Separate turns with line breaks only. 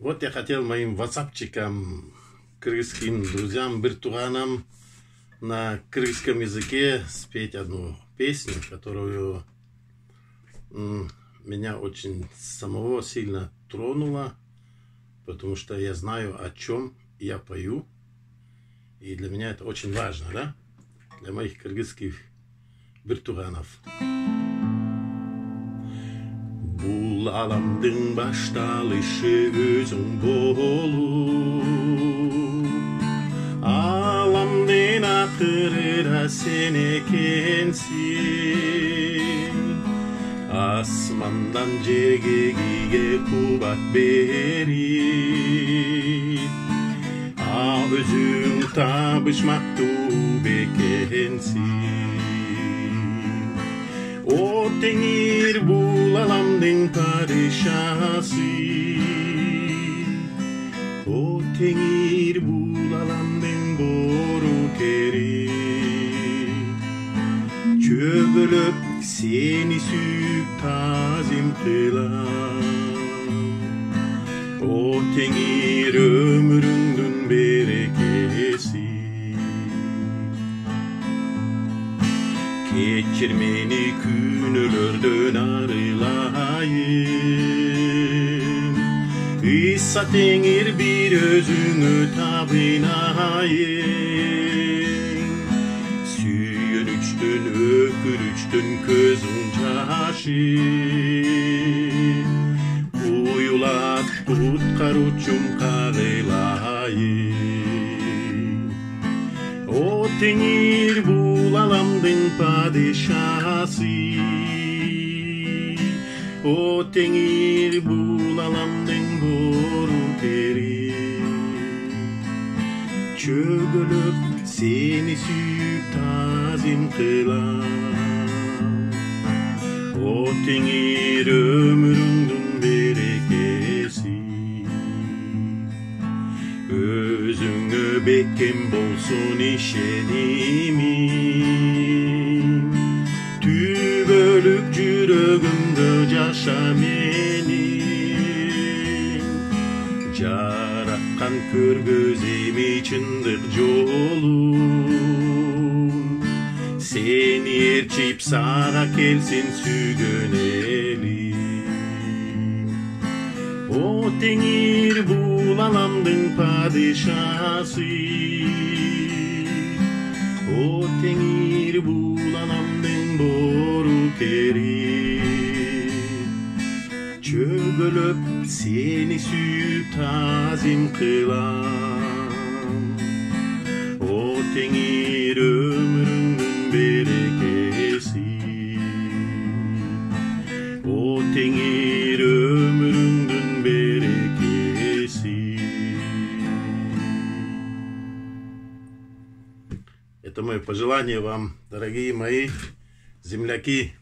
Вот я хотел моим ватсапчикам, кыргызским друзьям, биртуганам на кыргызском языке спеть одну песню, которую меня очень самого сильно тронула, потому что я знаю, о чем я пою, и для меня это очень важно, да? Для моих кыргызских биртуганов. Бул аламдын башталышы өзүң болуп, аламдын акыры да сен экенсиң. Асмандан жерге кийге кубат берип, өзүң табышмактуу бекенсиң. О теңир, бул аламдын падышасы, о теңир, бул аламдын боорукери. Чөгөлөп сени сүйүп тазим кылам, о теңир, өмүрүңдүн берекеси. Кечир мени күнөөлөрдөн арылайын, Issa теңир, бир өзүңө табынайын. Сүйүнүчтөн, өкүнүчтөн көзүң жашы, уюлат куткаруучум кагылайын. О теңир, бул аламдын падышасы, о теңир, бул аламдын боорукери. Чөгөлөп сени сүйүп тазим кылам, о теңир, өмүрүңдүн берекеси. Өзүңө бекем болсун ишенимим, түбөлүк жүрөгүмдө жаша менин. Жараткан көргөз эми чындык жолун, сени ээрчип сага келсин сүйгөн элим. О теңир, бул аламдын падышасы, о теңир, бул аламдын боорукери. Чөгөлөп сени сүйүп тазим кылам, о теңир, өмүрүңдүн берекеси. О теңир, өмүрүңдүн берекеси. Это мое пожелание вам, дорогие мои земляки.